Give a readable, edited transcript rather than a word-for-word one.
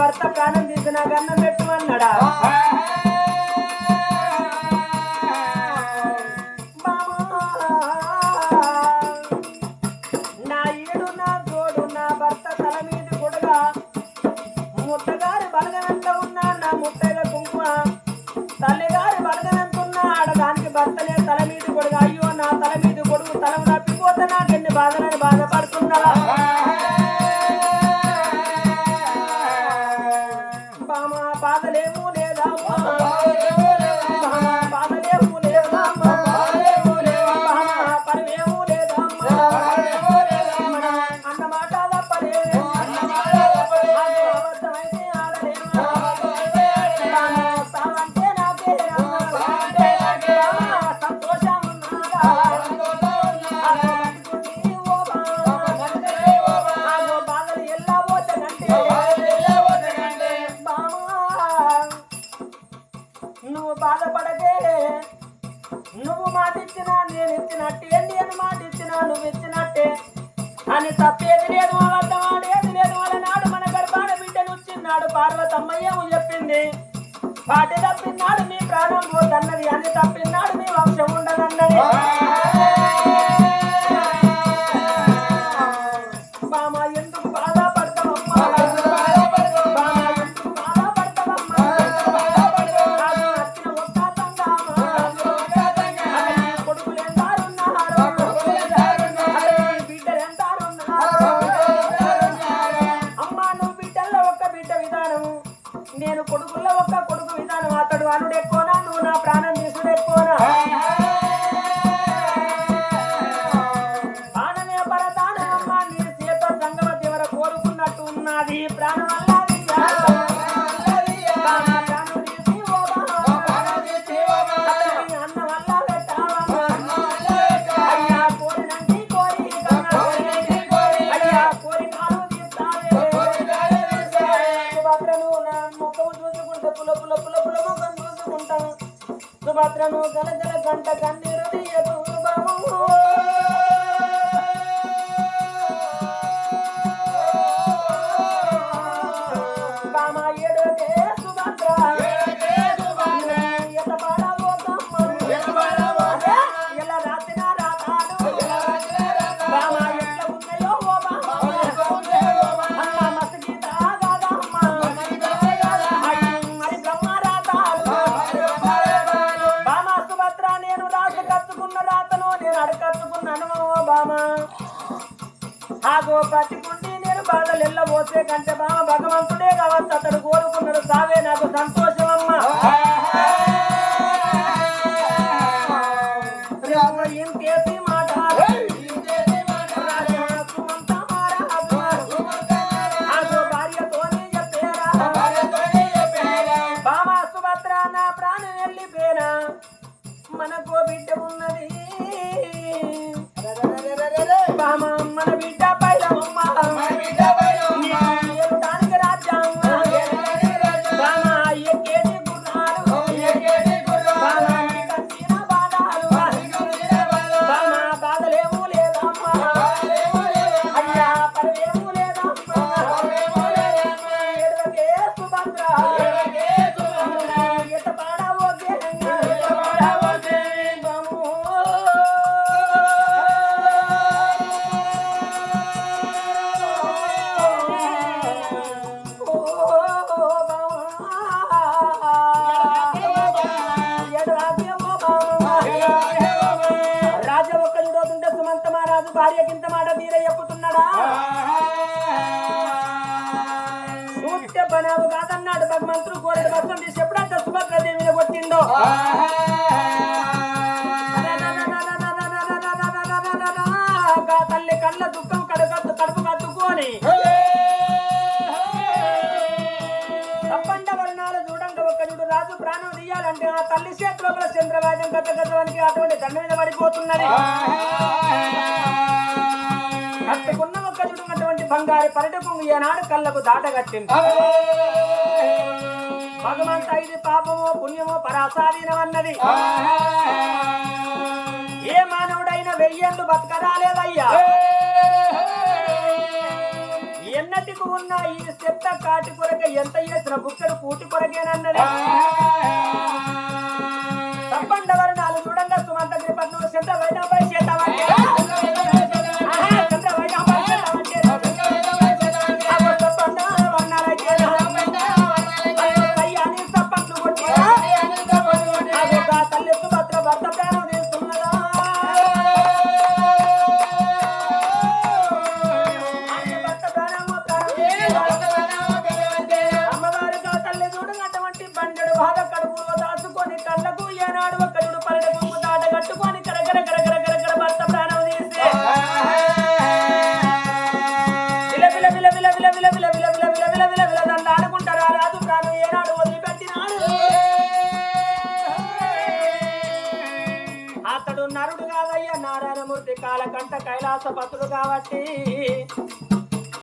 భర్త ప్రాణం తీసి నాకు అన్నం పెట్టమన్నాడా నా ఈడు నా తోడు నా భర్త తల మీద కొడుగా ముత్తగారి బలగనంత ఉన్నా నా ముత్తైల కుంకుమ తల్లిగారి బలగనంత ఉన్నా ఆడదానికి భర్తనే తల మీద కొడుగా అయ్యో నా తల మీద కొడుకు తల తప్పిపోతే నాకెన్ని బాధలని బాధపడుతున్నా బాధలేము లేదా బాధలేము లేదా పరమేము లేదా అన్నమాట తప్పలే అబద్ధమైతే ఆడలేము సావంటే నాకే సంతోషం బాధలు ఎలా పోతానంటే నువ్వు బాధపడకే నువ్వు మాట ఇచ్చినా నేను ఇచ్చినట్టే నేను మాట ఇచ్చినా నువ్వు ఇచ్చినట్టే అని తప్పేది లేదు అబద్ధమాడేది లేదు వాళ్ళ నాడు మన గర్భాన బిడ్డను వచ్చిన్నాడు పార్వతమ్మయ్యము చెప్పింది పాటి తప్పినాడు మీ ప్రాణం పోతన్నది అని తప్పినాడు మీ వంశం ఉండదన్నది బామ ఎందుకు బాధపడతావమ్మా నేను కొడుకుల్లో ఒక్క కొడుకు విధానం అతడు అనుడు ఎక్కువనా నువ్వు నా ప్రాణం తీసుడు ఎక్కువనా ప్రాణమే పరదానమ్మ నీ చేత సంగమతి ఎవరు కోరుకున్నట్టు ఉన్నది ప్రాణం సుభద్రను గలగల గంట కన్నీరు తీయదు బామ ఏడోదే సుభద్ర ఎలా రాసిన రాతాడు బామ ఎట్లా ఉన్నాయో ఓ బామ మసగీత కాదమ్మ మరి బ్రహ్మ రాతాడు నేను రాసు కట్టుకున్న రాతను నేను అడకట్టుకున్నాను బామ ఆగో పట్టుకుండి నేను బాధలు ఎల్లబోసే కంటే బామ భగవంతుడే కావచ్చు అతడు కోరుకున్నాడు సావే నాకు సంతోషమమ్మా ఇంకేసి మాట ఆగో భార్యతోనే చెప్పేరా బామ సుభద్ర నా ప్రాణం వెళ్ళిపోయినా మనకు బిడ్డ ఉన్నది బామ మన బిడ్డ పైలమ్మ దానికి రాజ్యం బామ ఎక్కేటి గుర్రాలు బామ కట్టిన బాధలు బామ బాధలేము లేదమ్మా అయ్యా పరవేము లేదమ్మా ఎడవకే సుభద్ర ఎట పాడవోకే రాజా ఒక్క చూడవుతుంటే సుమంత మహారాజు భార్య కింద మాట తీర చెప్పుతున్నాడా చూస్తే బనావు కాదన్నాడు భగవంతుడు కోరేడు భక్తం తీసి ఎప్పుడంటే సుభద్రదేవి మీద కొట్టిండో తల్లి కళ్ళ దుఃఖం కడుపు కత్తుకొని ప్రాణం తీయాలంటే ఆ తల్లి చేతిలో చంద్రవాద్యం గతగతవానికి అటువంటి దండ మీద పడిపోతున్నది. కట్టుకున్న ఒక్క చుడున్నటువంటి బంగారు పర్యటకు ఈనాడు కళ్ళకు దాటగట్టింది. భగవంత ఇది పాపమో పుణ్యమో పరాసాధీనమన్నది. ఏ మానవుడైనా 1000 ఏళ్ళు బతకరాలేదయ్యా. ఎన్నటికి ఉన్న ఈ చెత్త కాటి కొరకే ఎంత చేసిన బుక్కడు కూటి కొరకేనన్నది. తప్పండవరు 4 చూడంగా సుమంత త్రిపట్నం చంద్ర వైనాపై చేతామంటే అతడు నరుడు కాదయ్యా నారాయణమూర్తి కాలకంట కైలాస పతుడు కాబట్టి